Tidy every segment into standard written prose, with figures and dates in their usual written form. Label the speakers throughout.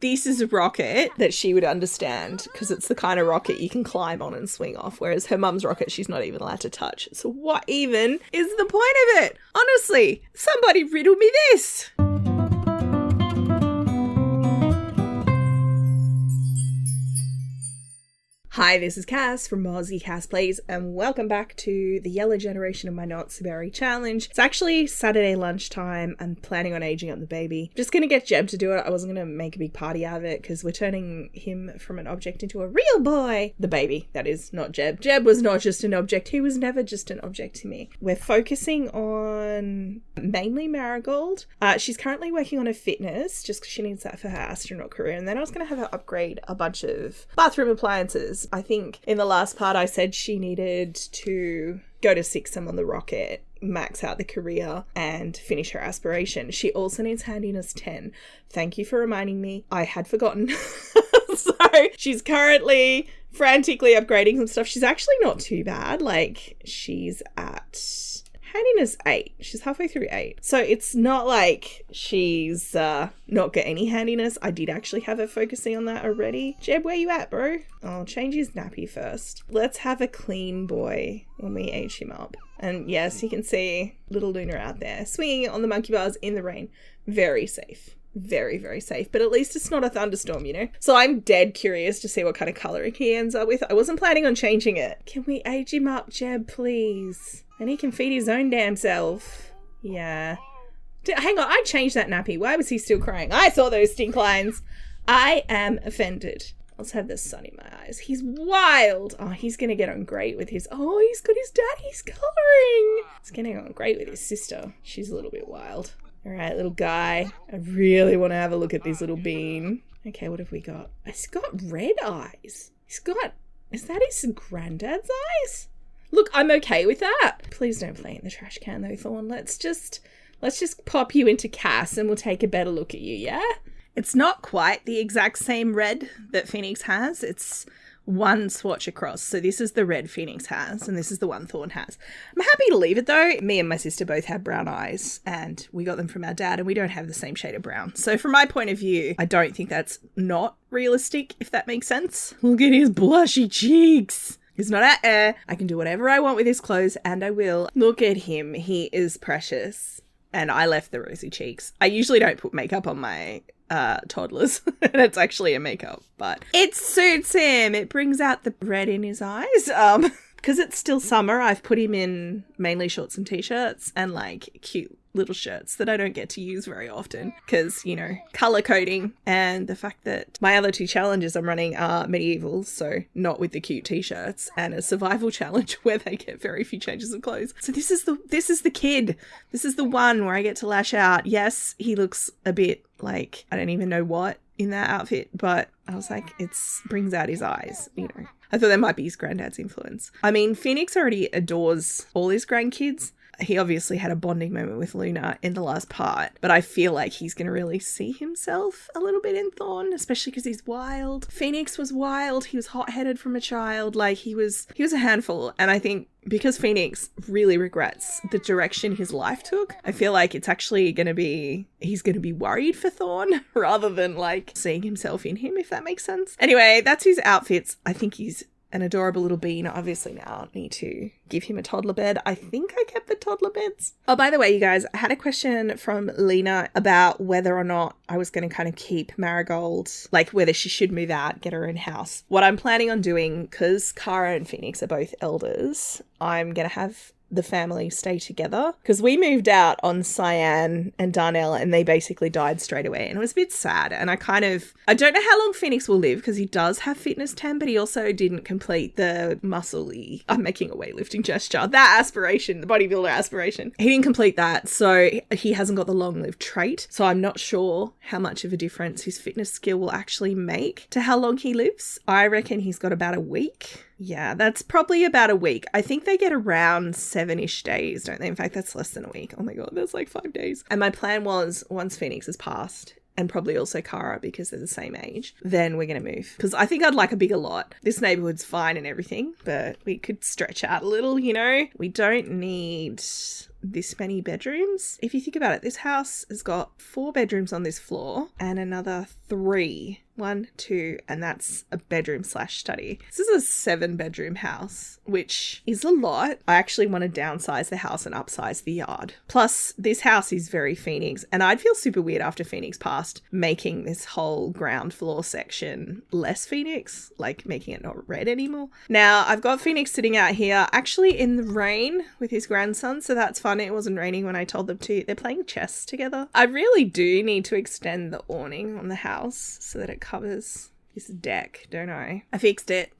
Speaker 1: This is a rocket that she would understand because it's the kind of rocket you can climb on and swing off, whereas her mum's rocket she's not even allowed to touch. So what even is the point of it? Honestly, somebody riddle me this. Hi, this is Cass from Mozzie Cass Plays, and welcome back to the Yellow Generation of My Not So Berry Challenge. It's actually Saturday lunchtime. I'm planning on aging up the baby. Just gonna get Jeb to do it. I wasn't gonna make a big party out of it because we're turning him from an object into a real boy. The baby, that is, not Jeb. Jeb was not just an object. He was never just an object to me. We're focusing on mainly Marigold. She's currently working on her fitness just because she needs that for her astronaut career, and then I was gonna have her upgrade a bunch of bathroom appliances. I think in the last part I said she needed to go to Sixam on the rocket, max out the career, and finish her aspiration. She also needs handiness 10. Thank you for reminding me. I had forgotten. So she's currently frantically upgrading some stuff. She's actually not too bad. Like, she's at handiness 8. She's halfway through 8. So it's not like she's not got any handiness. I did actually have her focusing on that already. Jeb, where you at, bro? I'll change his nappy first. Let's have a clean boy when we age him up. And yes, you can see little Luna out there swinging on the monkey bars in the rain. Very safe. Very, very safe. But at least it's not a thunderstorm, you know? So I'm dead curious to see what kind of colouring he ends up with. I wasn't planning on changing it. Can we age him up, Jeb, please? And he can feed his own damn self. Yeah. Hang on, I changed that nappy. Why was he still crying? I saw those stink lines. I am offended. Let's have the sun in my eyes. He's wild. Oh, he's going to get on great with his... Oh, he's got his daddy's colouring. He's going to get on great with his sister. She's a little bit wild. All right, little guy. I really want to have a look at this little bean. Okay, what have we got? He's got red eyes. He's got... Is that his granddad's eyes? Look, I'm okay with that. Please don't play in the trash can though, Thorn. Let's just pop you into Cass and we'll take a better look at you, yeah? It's not quite the exact same red that Phoenix has. It's one swatch across. So this is the red Phoenix has and this is the one Thorn has. I'm happy to leave it though. Me and my sister both have brown eyes and we got them from our dad and we don't have the same shade of brown. So from my point of view, I don't think that's not realistic, if that makes sense. Look at his blushy cheeks. He's not at air. I can do whatever I want with his clothes, and I will. Look at him. He is precious. And I left the rosy cheeks. I usually don't put makeup on my toddlers. And it's actually a makeup, but it suits him. It brings out the red in his eyes. Because it's still summer, I've put him in mainly shorts and t-shirts and like cute little shirts that I don't get to use very often because, you know, color coding, and the fact that my other two challenges I'm running are medieval, so not with the cute t-shirts, and a survival challenge where they get very few changes of clothes. So this is the kid. This is the one where I get to lash out. Yes, he looks a bit like I don't even know what in that outfit, but I was like, it brings out his eyes, you know. I thought that might be his granddad's influence. I mean, Phoenix already adores all his grandkids. He obviously had a bonding moment with Luna in the last part, but I feel like he's going to really see himself a little bit in Thorn, especially because he's wild. Phoenix was wild. He was hot-headed from a child. Like, he was a handful. And I think because Phoenix really regrets the direction his life took, I feel like it's actually going to be, he's going to be worried for Thorn rather than like seeing himself in him, if that makes sense. Anyway, that's his outfits. I think he's an adorable little bean. Obviously now I need to give him a toddler bed. I think I kept the toddler beds. Oh, by the way, you guys, I had a question from Lena about whether or not I was going to kind of keep Marigold, like whether she should move out, get her own house. What I'm planning on doing, because Kara and Phoenix are both elders, I'm going to have the family stay together because we moved out on Cyan and Darnell and they basically died straight away, and it was a bit sad. And I don't know how long Phoenix will live because he does have fitness 10, but he also didn't complete the muscle-y, I'm making a weightlifting gesture, that aspiration, the bodybuilder aspiration. He didn't complete that, so he hasn't got the long-lived trait. So I'm not sure how much of a difference his fitness skill will actually make to how long he lives. I reckon he's got about a week. Yeah, that's probably about a week. I think they get around 7-ish days, don't they? In fact, that's less than a week. Oh my God, that's like 5 days. And my plan was once Phoenix has passed, and probably also Kara because they're the same age, then we're going to move. Because I think I'd like a bigger lot. This neighborhood's fine and everything, but we could stretch out a little, you know? We don't need this many bedrooms. If you think about it, this house has got 4 bedrooms on this floor and another 3. 1, 2, and that's a bedroom / study. This is a 7-bedroom house, which is a lot. I actually want to downsize the house and upsize the yard. Plus, this house is very Phoenix, and I'd feel super weird after Phoenix passed making this whole ground floor section less Phoenix, like making it not red anymore. Now, I've got Phoenix sitting out here, actually in the rain with his grandson, so that's fun. It wasn't raining when I told them to. They're playing chess together. I really do need to extend the awning on the house so that it covers this deck, don't I? I fixed it.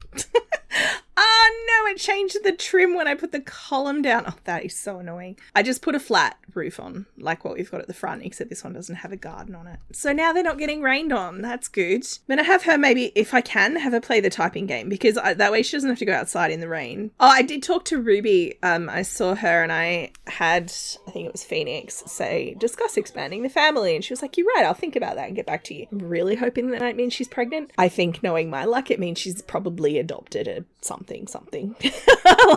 Speaker 1: Oh no, it changed the trim when I put the column down. Oh, that is so annoying. I just put a flat roof on, like what we've got at the front, except this one doesn't have a garden on it. So now they're not getting rained on. That's good. I'm going to have her maybe, if I can, have her play the typing game, because that way she doesn't have to go outside in the rain. Oh, I did talk to Ruby. I saw her and I had, I think it was Phoenix, say, discuss expanding the family. And she was like, you're right, I'll think about that and get back to you. I'm really hoping that might mean she's pregnant. I think, knowing my luck, it means she's probably adopted a something.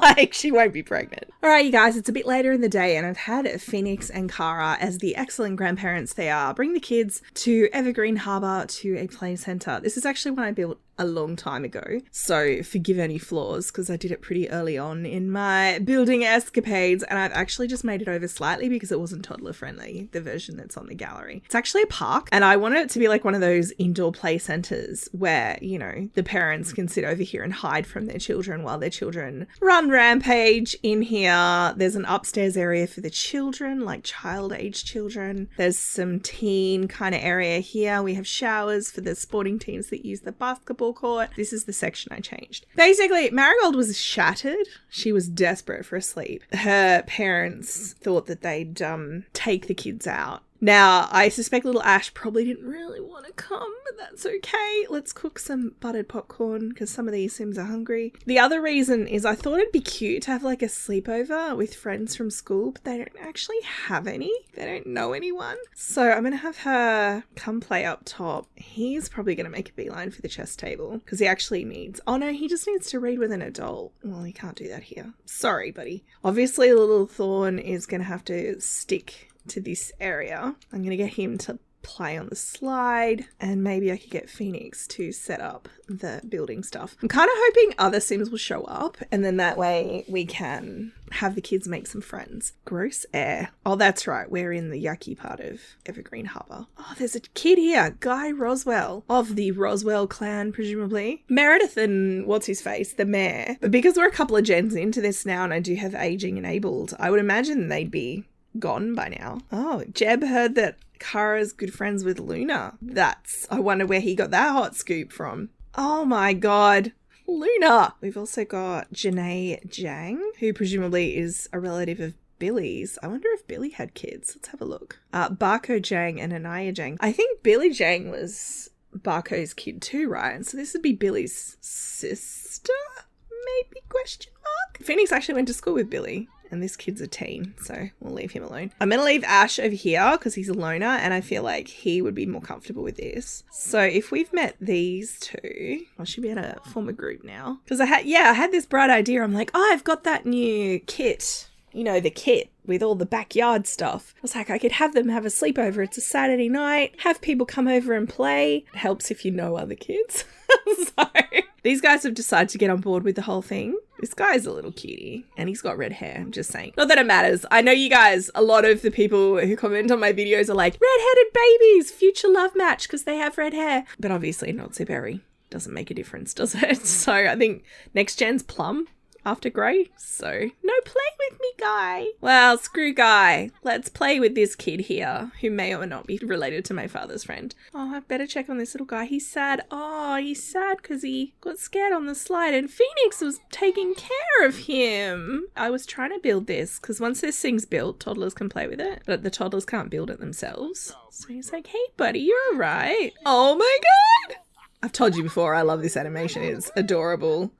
Speaker 1: Like, she won't be pregnant. All right, you guys, it's a bit later in the day and I've had Phoenix and Kara, as the excellent grandparents they are, bring the kids to Evergreen Harbour to a play centre. This is actually one I built a long time ago, so forgive any flaws because I did it pretty early on in my building escapades, and I've actually just made it over slightly because it wasn't toddler friendly, the version that's on the gallery. It's actually a park, and I wanted it to be like one of those indoor play centres where, you know, the parents can sit over here and hide from their children while their children run rampage in here. There's an upstairs area for the children, like child age children. There's some teen kind of area here. We have showers for the sporting teams that use the basketball court. This is the section I changed. Basically, Marigold was shattered. She was desperate for a sleep. Her parents thought that they'd take the kids out. Now, I suspect little Ash probably didn't really want to come, but that's okay. Let's cook some buttered popcorn because some of these Sims are hungry. The other reason is I thought it'd be cute to have like a sleepover with friends from school, but they don't actually have any. They don't know anyone. So I'm going to have her come play up top. He's probably going to make a beeline for the chess table because he actually needs... Oh no, he just needs to read with an adult. Well, he can't do that here. Sorry, buddy. Obviously, little Thorn is going to have to stick to this area. I'm going to get him to play on the slide, and maybe I could get Phoenix to set up the building stuff. I'm kind of hoping other Sims will show up, and then that way we can have the kids make some friends. Gross air. Oh, that's right. We're in the yucky part of Evergreen Harbour. Oh, there's a kid here. Guy Roswell of the Roswell clan, presumably. Meredith and what's his face, the mayor. But because we're a couple of gens into this now and I do have aging enabled, I would imagine they'd be gone by now. Oh, Jeb heard that Kara's good friends with Luna. I wonder where he got that hot scoop from. Oh my god. Luna. We've also got Janae Jang, who presumably is a relative of Billy's. I wonder if Billy had kids. Let's have a look. Barco Jang and Anaya Jang. I think Billy Jang was Barco's kid too, right? And so this would be Billy's sister? Maybe, question mark? Phoenix actually went to school with Billy. And this kid's a teen, so we'll leave him alone. I'm going to leave Ash over here because he's a loner and I feel like he would be more comfortable with this. So if we've met these two, I should be able to form a group now. Because I had this bright idea. I'm like, oh, I've got that new kit. You know, the kit with all the backyard stuff. I was like, I could have them have a sleepover. It's a Saturday night. Have people come over and play. It helps if you know other kids. So these guys have decided to get on board with the whole thing. This guy's a little cutie and he's got red hair. I'm just saying. Not that it matters. I know you guys, a lot of the people who comment on my videos are like, red-headed babies, future love match because they have red hair. But obviously not so berry. Doesn't make a difference, does it? So I think next gen's Plum after Grey. So no play with me, Guy. Well, screw Guy. Let's play with this kid here who may or not be related to my father's friend. Oh, I better check on this little guy. He's sad. Oh, he's sad because he got scared on the slide and Phoenix was taking care of him. I was trying to build this because once this thing's built, toddlers can play with it, but the toddlers can't build it themselves. So he's like, hey, buddy, you're all right. Oh my God. I've told you before, I love this animation. It's adorable.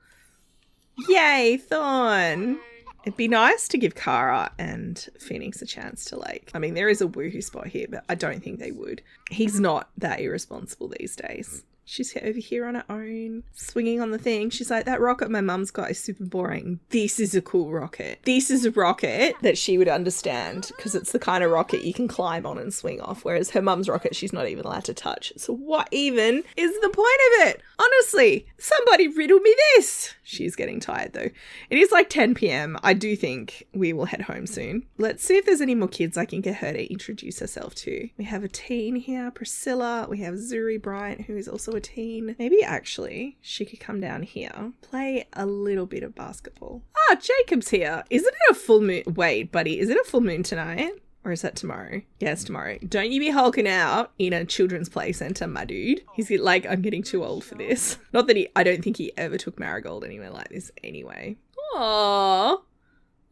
Speaker 1: Yay, Thorn. It'd be nice to give Kara and Phoenix a chance to there is a woohoo spot here, but I don't think they would. He's not that irresponsible these days. She's over here on her own, swinging on the thing. She's like, that rocket my mum's got is super boring. This is a cool rocket. This is a rocket that she would understand because it's the kind of rocket you can climb on and swing off, whereas her mum's rocket she's not even allowed to touch. So what even is the point of it? Honestly, somebody riddle me this. She's getting tired though. It is like 10 p.m. I do think we will head home soon. Let's see if there's any more kids I can get her to introduce herself to. We have a teen here, Priscilla. We have Zuri Bryant, who is also a teen. Maybe actually she could come down here, play a little bit of basketball. Ah, Jacob's here. Isn't it a full moon? Wait, buddy, is it a full moon tonight? Or is that tomorrow? Yeah, it's tomorrow. Don't you be hulking out in a children's play centre, my dude. He's like, I'm getting too old for this. Not that I don't think he ever took Marigold anywhere like this anyway. Aww.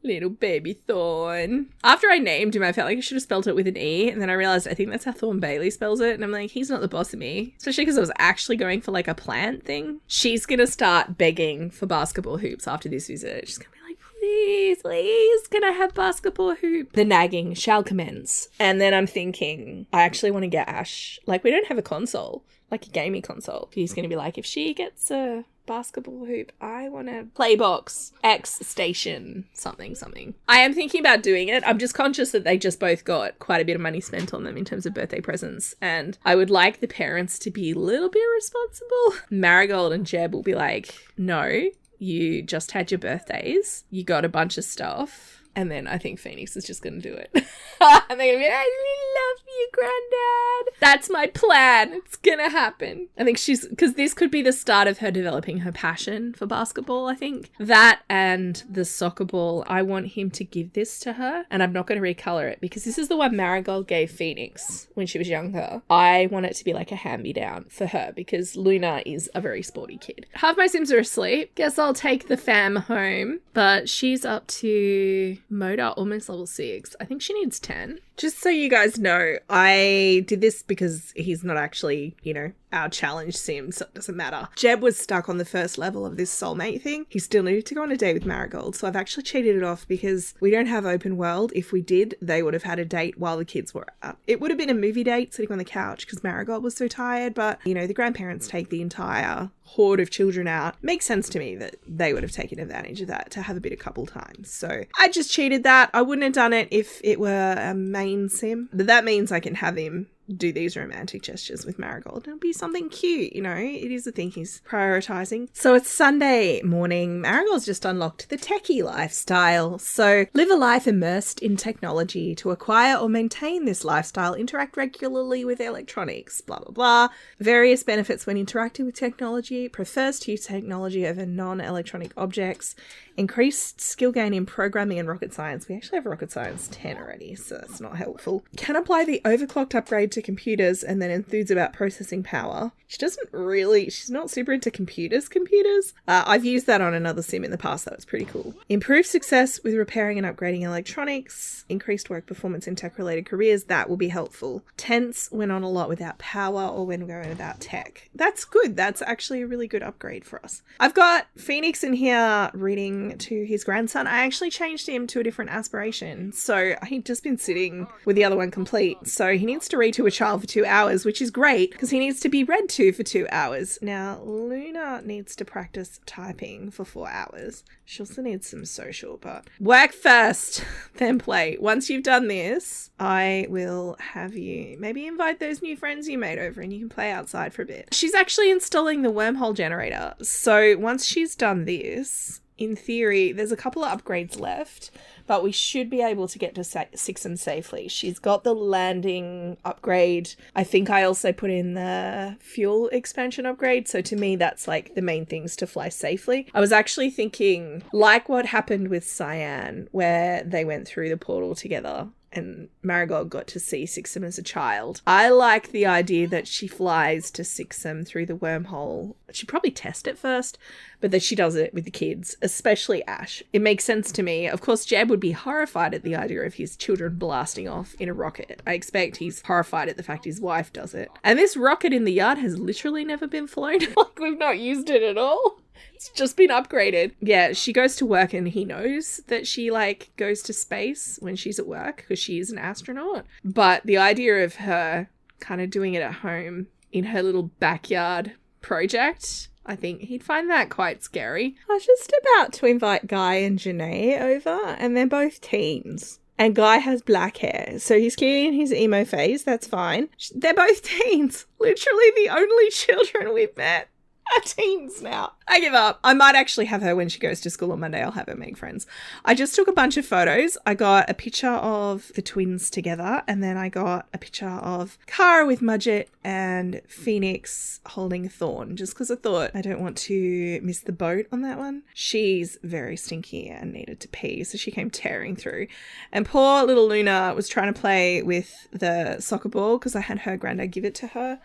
Speaker 1: Little baby Thorn. After I named him, I felt like I should have spelled it with an E, and then I realised I think that's how Thorn Bailey spells it, and I'm like, he's not the boss of me. Especially because I was actually going for like a plant thing. She's gonna start begging for basketball hoops after this visit. She's gonna be like, please, can I have basketball hoop? The nagging shall commence. And then I'm thinking, I actually want to get Ash. Like, we don't have a console, like a gaming console. He's going to be like, if she gets a basketball hoop, I want a Playbox X Station something. I am thinking about doing it. I'm just conscious that they just both got quite a bit of money spent on them in terms of birthday presents, and I would like the parents to be a little bit responsible. Marigold and Jeb will be like, no, you just had your birthdays, you got a bunch of stuff. And then I think Phoenix is just going to do it. And they're going to be, I love you, Granddad. That's my plan. It's going to happen. I think because this could be the start of her developing her passion for basketball, I think. That and the soccer ball, I want him to give this to her. And I'm not going to recolor it because this is the one Marigold gave Phoenix when she was younger. I want it to be like a hand-me-down for her because Luna is a very sporty kid. Half my Sims are asleep. Guess I'll take the fam home. But she's up to Moda, almost level 6. I think she needs 10. Just so you guys know, I did this because he's not actually, our challenge sim, so it doesn't matter. Jeb was stuck on the first level of this soulmate thing. He still needed to go on a date with Marigold, so I've actually cheated it off because we don't have open world. If we did, they would have had a date while the kids were out. It would have been a movie date sitting on the couch because Marigold was so tired, but, the grandparents take the entire horde of children out. Makes sense to me that they would have taken advantage of that to have a bit of couple time. So I just cheated that. I wouldn't have done it if it were a main sim, but that means I can have him do these romantic gestures with Marigold. It'll be something cute, It is a thing he's prioritizing. So it's Sunday morning. Marigold's just unlocked the techie lifestyle. So live a life immersed in technology. To acquire or maintain this lifestyle, interact regularly with electronics, blah, blah, blah. Various benefits when interacting with technology. Prefers to use technology over non-electronic objects. Increased skill gain in programming and rocket science. We actually have rocket science 10 already, so that's not helpful. Can apply the overclocked upgrade to computers and then enthuse about processing power. She's not super into computers. I've used that on another sim in the past. That was pretty cool. Improved success with repairing and upgrading electronics. Increased work performance in tech-related careers. That will be helpful. Tense when on a lot without power or when going without tech. That's good. That's actually a really good upgrade for us. I've got Phoenix in here reading to his grandson. I actually changed him to a different aspiration. So he'd just been sitting with the other one complete. So he needs to read to a child for 2 hours, which is great because he needs to be read to for 2 hours. Now, Luna needs to practice typing for 4 hours. She also needs some social, but work first, then play. Once you've done this, I will have you maybe invite those new friends you made over and you can play outside for a bit. She's actually installing the wormhole generator. So once she's done this, in theory, there's a couple of upgrades left, but we should be able to get to Sixum safely. She's got the landing upgrade. I think I also put in the fuel expansion upgrade. So to me, that's like the main things to fly safely. I was actually thinking like what happened with Cyan, where they went through the portal together and Marigold got to see Sixum as a child. I like the idea that she flies to Sixum through the wormhole. She'd probably test it first, but that she does it with the kids, especially Ash. It makes sense to me. Of course, Jeb would be horrified at the idea of his children blasting off in a rocket. I expect he's horrified at the fact his wife does it. And this rocket in the yard has literally never been flown. Like, we've not used it at all. It's just been upgraded. Yeah, she goes to work and he knows that she goes to space when she's at work because she's an astronaut. But the idea of her kind of doing it at home in her little backyard project, I think he'd find that quite scary. I was just about to invite Guy and Janae over, and they're both teens. And Guy has black hair, so he's clearly in his emo phase, that's fine. They're both teens. Literally the only children we've met are teens now. I give up. I might actually have her when she goes to school on Monday. I'll have her make friends. I just took a bunch of photos. I got a picture of the twins together, and then I got a picture of Kara with Mudget and Phoenix holding Thorn, just because I thought I don't want to miss the boat on that one. She's very stinky and needed to pee, so she came tearing through. And poor little Luna was trying to play with the soccer ball because I had her granddad give it to her,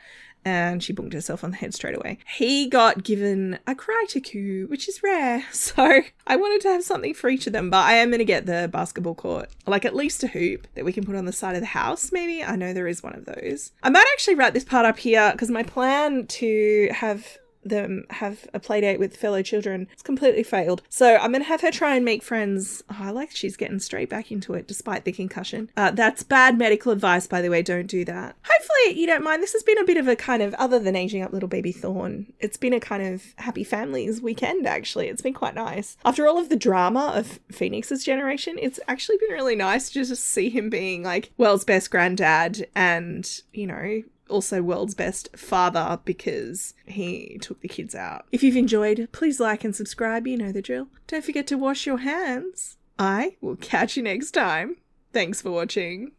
Speaker 1: and she bonked herself on the head straight away. He got given a Crytaku, which is rare, so I wanted to have something for each of them, but I am going to get the basketball court, like at least a hoop that we can put on the side of the house, maybe. I know there is one of those. I might actually wrap this part up here because my plan to have them have a play date with fellow children, it's completely failed. So I'm gonna have her try and make friends. Oh, I like she's getting straight back into it despite the concussion. That's bad medical advice, by the way. Don't do that. Hopefully you don't mind. This has been a bit of a kind of, other than aging up little baby Thorn, it's been a kind of happy families weekend, actually. It's been quite nice. After all of the drama of Phoenix's generation, it's actually been really nice to just see him being like world's best granddad and, you know, also world's best father because he took the kids out. If you've enjoyed, please like and subscribe. You know the drill. Don't forget to wash your hands. I will catch you next time. Thanks for watching.